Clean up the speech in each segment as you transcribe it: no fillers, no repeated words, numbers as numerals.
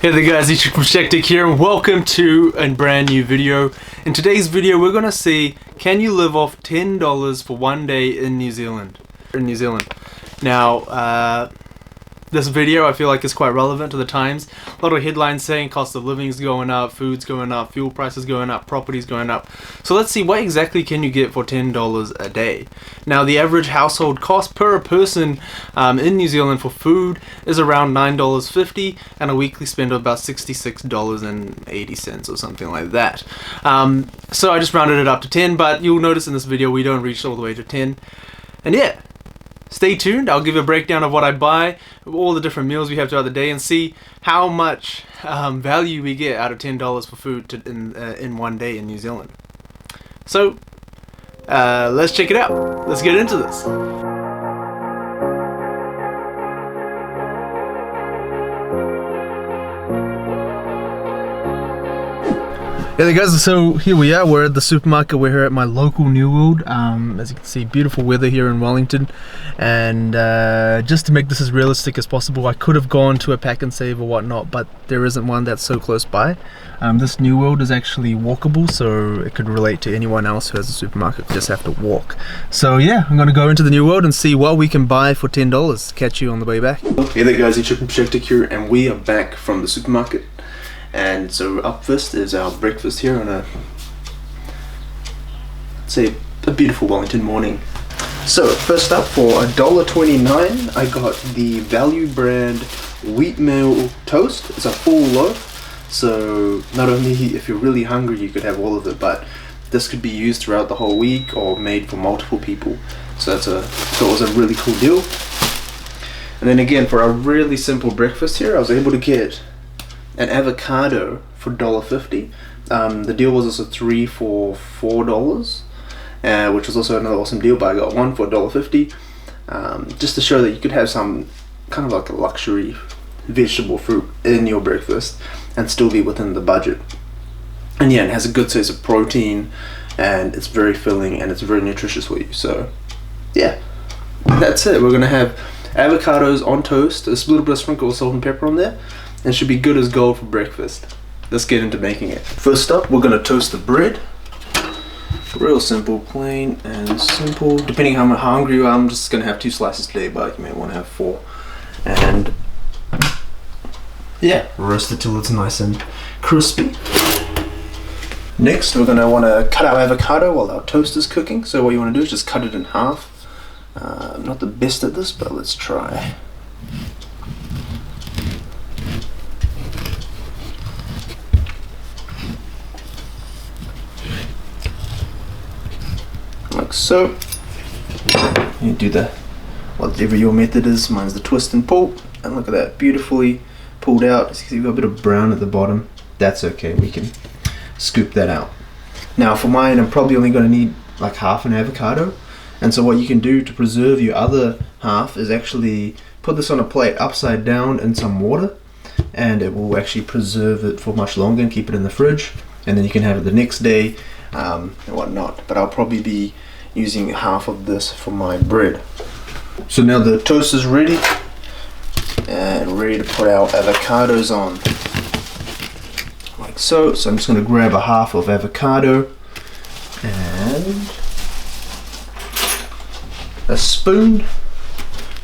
Hey there guys, it's from Shektik here and welcome to a brand new video. In today's video we're gonna see, can you live off $10 for one day in New Zealand? Now, this video I feel like is quite relevant to the times. A lot of headlines saying cost of living is going up, food's going up, fuel prices going up, property's going up. So let's see, what exactly can you get for $10 a day? Now the average household cost per person in New Zealand for food is around $9.50 and a weekly spend of about $66.80 or something like that. So I just rounded it up to 10, but you'll notice in this video we don't reach all the way to 10. And yeah, stay tuned. I'll give you a breakdown of what I buy, all the different meals we have throughout the day, and see how much value we get out of $10 for food in one day in New Zealand. So let's check it out. Let's get into this. Yeah, there guys, so here we are, we're at the supermarket, we're here at my local New World. As you can see, beautiful weather here in Wellington, and just to make this as realistic as possible, I could have gone to a Pack and Save or whatnot, but there isn't one that's so close by. This New World is actually walkable, so it could relate to anyone else who has a supermarket, you just have to walk. So yeah, I'm going to go into the New World and see what we can buy for $10. Catch you on the way back. Hey there guys, it's from Shektik here, and we are back from the supermarket. And so up first is our breakfast here on a beautiful Wellington morning. So first up, for $1.29 I got the Value brand wheatmeal toast. It's a full loaf, so not only if you're really hungry you could have all of it, but this could be used throughout the whole week or made for multiple people. So it was a really cool deal. And then again, for a really simple breakfast here, I was able to get an avocado for $1.50. The deal was also 3 for $4, which was also another awesome deal, but I got one for $1.50, just to show that you could have some kind of like a luxury vegetable fruit in your breakfast and still be within the budget. And yeah, it has a good source of protein, and it's very filling and it's very nutritious for you. So yeah, that's it. We're gonna have avocados on toast, a little bit of sprinkle of salt and pepper on there, and should be good as gold for breakfast. Let's get into making it. First up, we're gonna toast the bread. Real simple, plain and simple. Depending on how hungry you are, I'm just gonna have 2 slices today, but you may want to have 4. And yeah, roast it till it's nice and crispy. Next, we're gonna want to cut our avocado while our toast is cooking. So what you want to do is just cut it in half. I'm not the best at this, but let's try. Like so. You do that whatever your method is. Mine's the twist and pull, and look at that, beautifully pulled out. As you can see, we've got a bit of brown at the bottom. That's okay, we can scoop that out. Now for mine, I'm probably only going to need like half an avocado, and so what you can do to preserve your other half is actually put this on a plate upside down in some water, and it will actually preserve it for much longer and keep it in the fridge, and then you can have it the next day and whatnot. But I'll probably be using half of this for my bread. So now the toast is ready and ready to put our avocados on, like so. So I'm just going to grab a half of avocado and a spoon.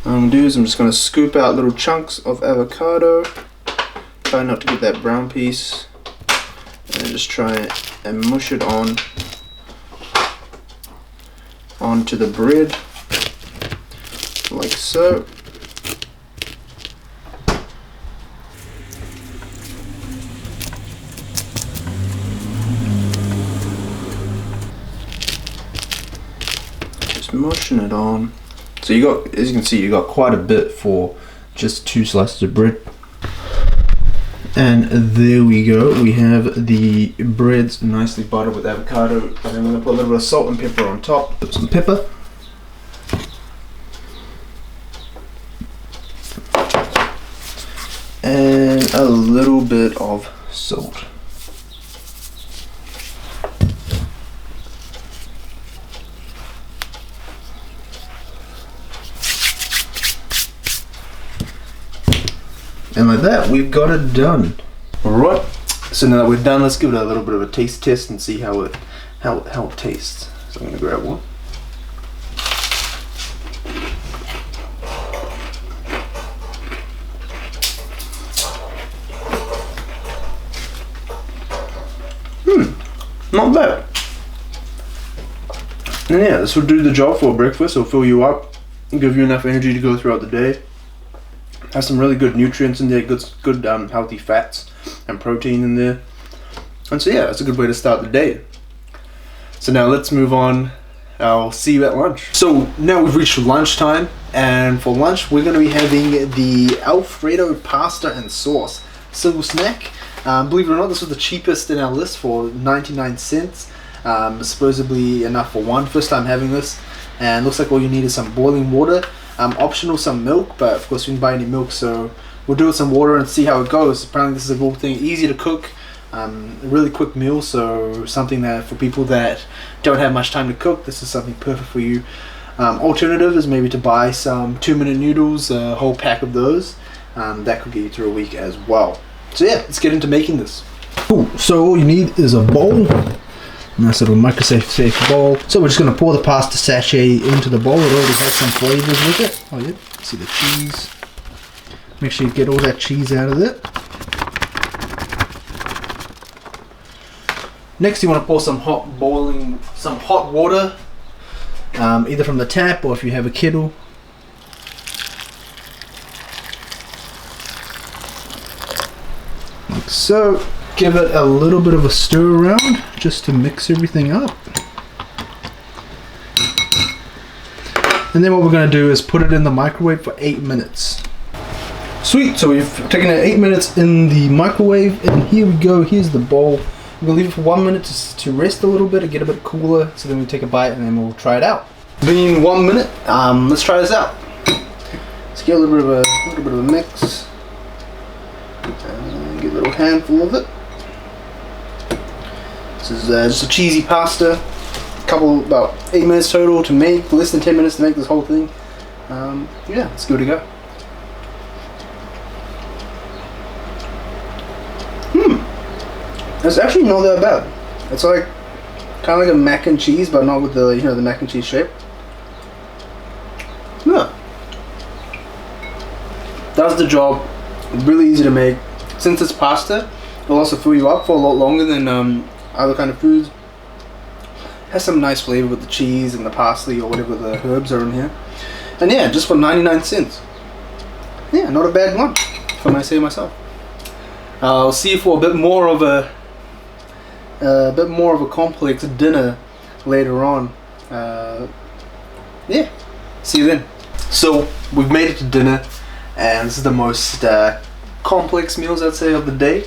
What I'm going to do is I'm just going to scoop out little chunks of avocado. Try not to get that brown piece, and just try and mush it onto the bread, like so. Just mushing it on. So you got, as you can see, you got quite a bit for just 2 slices of bread. And there we go, we have the breads nicely buttered with avocado, and then we're going to put a little bit of salt and pepper on top. Put some pepper. And a little bit of salt. And like that, we've got it done. Alright, so now that we're done, let's give it a little bit of a taste test and see how it tastes. So I'm gonna grab one. Not bad. And yeah, this will do the job for breakfast. It'll fill you up, give you enough energy to go throughout the day. Has some really good nutrients in there, good healthy fats and protein in there. And so yeah, it's a good way to start the day. So now let's move on. I'll see you at lunch. So now we've reached lunchtime, and for lunch we're going to be having the Alfredo pasta and sauce. Simple snack. Believe it or not, this was the cheapest in our list for 99 cents. Supposedly enough for one. First time having this, and looks like all you need is some boiling water. Optional some milk, but of course we didn't buy any milk, so we'll do it with some water and see how it goes. Apparently this is a good thing, easy to cook, a really quick meal, so something that for people that don't have much time to cook, this is something perfect for you. Alternative is maybe to buy some 2-minute noodles, a whole pack of those. That could get you through a week as well. So yeah, let's get into making this. Cool. So all you need is a bowl. Nice little microsafe bowl. So we're just going to pour the pasta sachet into the bowl. It already has some flavors with it. Oh yeah, see the cheese. Make sure you get all that cheese out of it. Next you want to pour some hot water, either from the tap or if you have a kettle. Like so. Give it a little bit of a stir around just to mix everything up. And then what we're going to do is put it in the microwave for 8 minutes. Sweet, so we've taken it 8 minutes in the microwave, and here we go. Here's the bowl. We're going to leave it for 1 minute to rest a little bit and get a bit cooler, so then we take a bite and then we'll try it out. Been 1 minute, let's try this out. Let's get a little bit of a mix. Get a little handful of it. This is just a cheesy pasta. About 8 minutes total to make, less than 10 minutes to make this whole thing. Yeah, it's good to go. It's actually not that bad. It's like kind of like a mac and cheese, but not with the the mac and cheese shape. Yeah, does the job. Really easy to make. Since it's pasta, it'll also fill you up for a lot longer than other kind of foods. Has some nice flavor with the cheese and the parsley or whatever the herbs are in here. And yeah, just for 99 cents. Yeah, not a bad lunch, if I may say myself. I'll see you for a bit more of a complex dinner later on. Yeah, see you then. So we've made it to dinner, and this is the most complex meals I'd say of the day.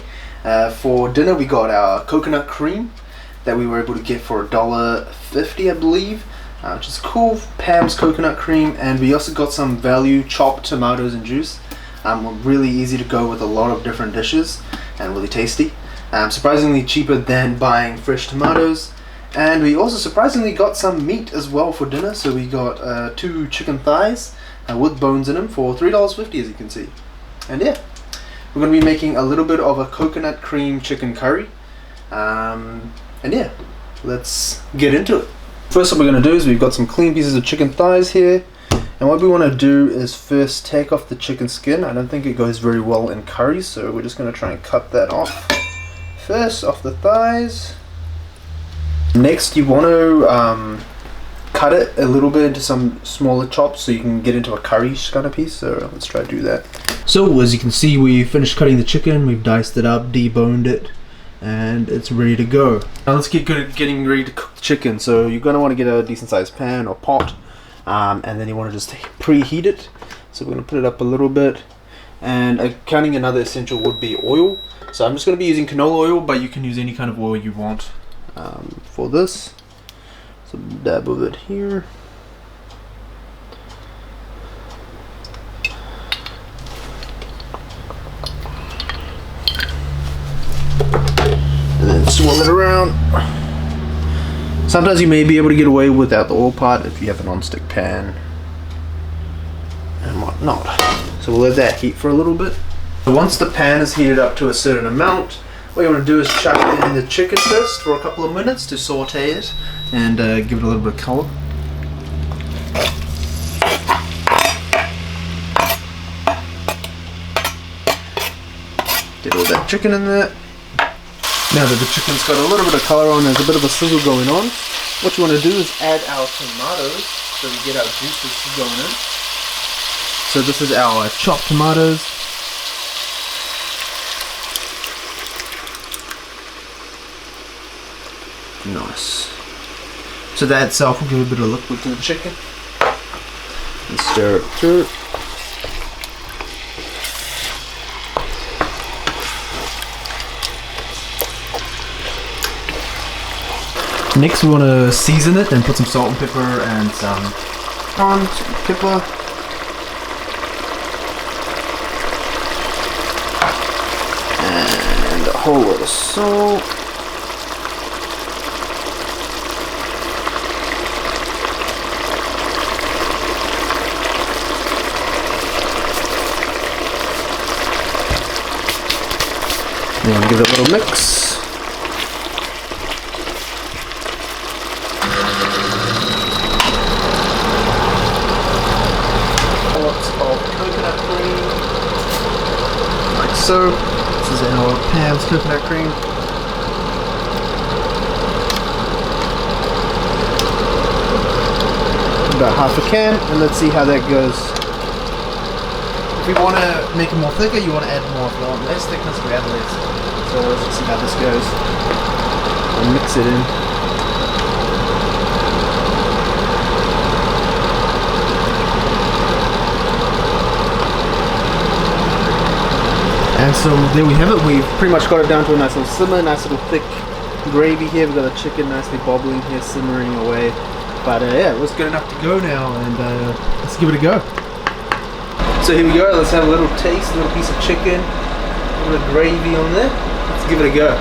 For dinner we got our coconut cream that we were able to get for $1.50 I believe, which is cool. Pam's coconut cream, and we also got some value chopped tomatoes and juice. Really easy to go with a lot of different dishes and really tasty. Surprisingly cheaper than buying fresh tomatoes. And we also surprisingly got some meat as well for dinner, so we got 2 chicken thighs with bones in them for $3.50 as you can see. And yeah, we're going to be making a little bit of a coconut cream chicken curry. And yeah, let's get into it. First what we're going to do is we've got some clean pieces of chicken thighs here. And what we want to do is first take off the chicken skin. I don't think it goes very well in curry, so we're just going to try and cut that off. First, off the thighs. Next you want to cut it a little bit into some smaller chops so you can get into a curry kind of piece. So let's try to do that. So as you can see, we finished cutting the chicken. We've diced it up, deboned it, and it's ready to go. Now let's get good at getting ready to cook the chicken. So you're going to want to get a decent sized pan or pot, and then you want to just preheat it. So we're going to put it up a little bit, and accounting another essential would be oil. So I'm just going to be using canola oil, but you can use any kind of oil you want for this. So dab of it here. And then swirl it around. Sometimes you may be able to get away without the oil pot if you have a non-stick pan and whatnot. So we'll let that heat for a little bit. Once the pan is heated up to a certain amount, what you want to do is chuck in the chicken first for a couple of minutes to saute it and give it a little bit of color. Get all that chicken in there. Now that the chicken's got a little bit of color on, there's a bit of a sizzle going on. What you want to do is add our tomatoes so we get our juices going in. So this is our chopped tomatoes. Nice. So that itself will give a bit of liquid to the chicken. And stir it through. Next we want to season it and put some salt and pepper and some pepper. And a whole lot of salt. And give it a little mix. Lots of coconut cream, like so. This is our Pam's coconut cream. About half a can, and let's see how that goes. If you want to make it more thicker, you want to add more. If you want less thickness, you add less. So let's just see how this goes. I'll mix it in. And so there we have it. We've pretty much got it down to a nice little simmer, nice little thick gravy here. We've got the chicken nicely bubbling here, simmering away. But yeah, it was good enough to go now, and let's give it a go. So here we go, let's have a little taste, a little piece of chicken, a little gravy on there. Let's give it a go.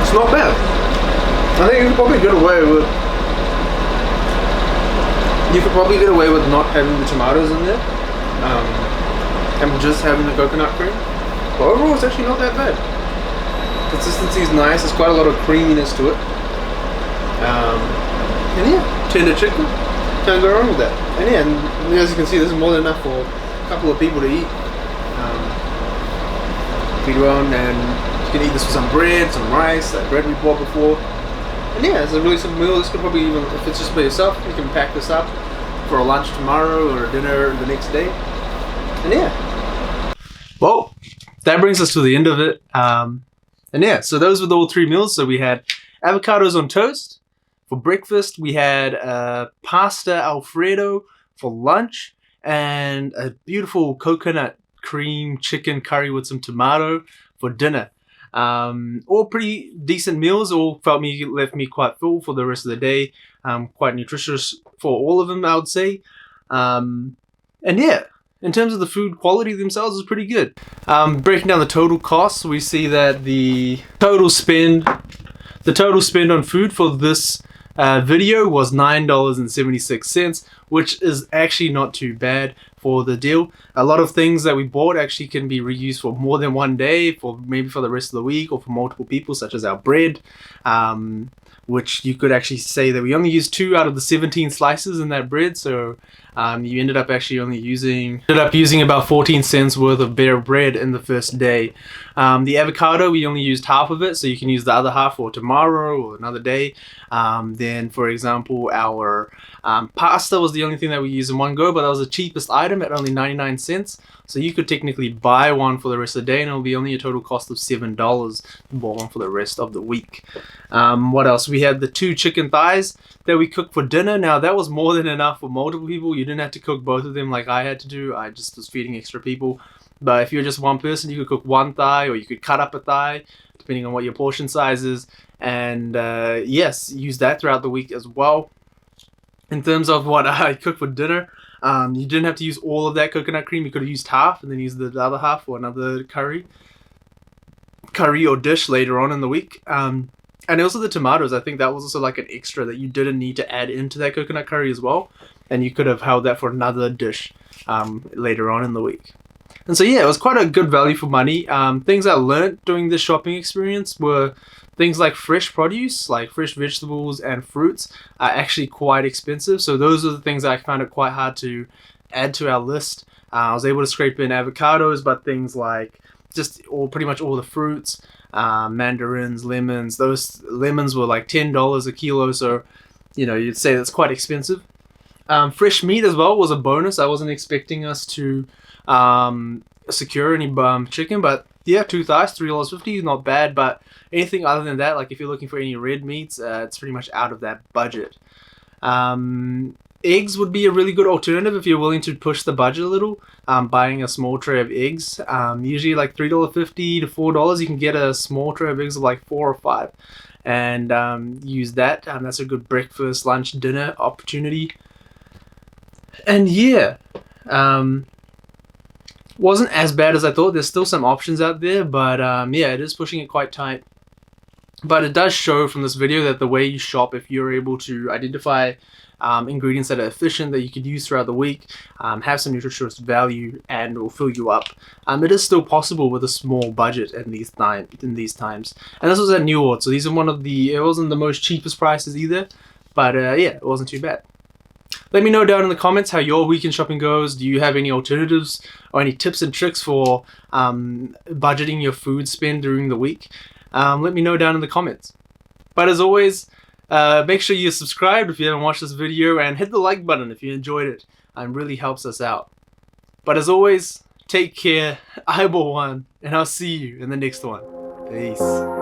It's not bad. I think you could probably get away with not having the tomatoes in there, and just having the coconut cream. But overall, it's actually not that bad. Consistency is nice. There's quite a lot of creaminess to it. And yeah, tender chicken. Can't go wrong with that. And yeah, and as you can see, this is more than enough for a couple of people to eat. Feed around, and you can eat this with some bread, some rice, that bread we bought before. And yeah, it's a really simple meal. This could probably even, if it's just by yourself, you can pack this up for a lunch tomorrow or a dinner the next day. And yeah. Well, that brings us to the end of it. And yeah, so those were the all three meals. So we had avocados on toast. For breakfast, we had pasta Alfredo for lunch, and a beautiful coconut cream chicken curry with some tomato for dinner. All pretty decent meals. All left me quite full for the rest of the day. Quite nutritious for all of them, I would say. And yeah, in terms of the food quality themselves, is pretty good. Breaking down the total costs, we see that the total spend on food for this video was $9.76, which is actually not too bad for the deal. A lot of things that we bought actually can be reused for more than one day, for maybe for the rest of the week, or for multiple people, such as our bread, which you could actually say that we only used 2 out of the 17 slices in that bread. So you ended up actually only using about 14 cents worth of bare bread in the first day. The avocado, we only used half of it, so you can use the other half for tomorrow or another day. Then, for example, our pasta was the only thing that we used in one go, but that was the cheapest item at only 99 cents. So you could technically buy one for the rest of the day, and it'll be only a total cost of $7 to buy one for the rest of the week. What else? We had the 2 chicken thighs that we cooked for dinner. Now, that was more than enough for multiple people. You didn't have to cook both of them like I had to do. I just was feeding extra people. But if you're just one person, you could cook one thigh, or you could cut up a thigh, depending on what your portion size is. And yes, use that throughout the week as well. In terms of what I cooked for dinner, you didn't have to use all of that coconut cream. You could have used half and then use the other half for another curry. curry or dish later on in the week. And also the tomatoes, I think that was also like an extra that you didn't need to add into that coconut curry as well. And you could have held that for another dish later on in the week. And so yeah, it was quite a good value for money. Things I learned during this shopping experience were things like fresh produce, like fresh vegetables and fruits are actually quite expensive. So those are the things I found it quite hard to add to our list. I was able to scrape in avocados, but things like pretty much all the fruits, mandarins, lemons. Those lemons were like $10 a kilo, so you'd say that's quite expensive. Fresh meat as well was a bonus. I wasn't expecting us to secure any chicken, but yeah, 2 thighs, $3.50, not bad. But anything other than that, like if you're looking for any red meats, it's pretty much out of that budget. Eggs would be a really good alternative if you're willing to push the budget a little. Buying a small tray of eggs, usually like $3.50 to $4, you can get a small tray of eggs of like 4 or 5, and use that. That's a good breakfast, lunch, dinner opportunity. And yeah, wasn't as bad as I thought. There's still some options out there, but yeah, it is pushing it quite tight. But it does show from this video that the way you shop, if you're able to identify ingredients that are efficient that you could use throughout the week, have some nutritious value, and will fill you up, it is still possible with a small budget in these times. And this was at New Orleans, so these are it wasn't the most cheapest prices either, but yeah, it wasn't too bad. Let me know down in the comments how your weekend shopping goes. Do you have any alternatives or any tips and tricks for budgeting your food spend during the week? Let me know down in the comments. But as always, make sure you're subscribed if you haven't watched this video, and hit the like button if you enjoyed it. It really helps us out. But as always, take care, eyeball one, and I'll see you in the next one. Peace.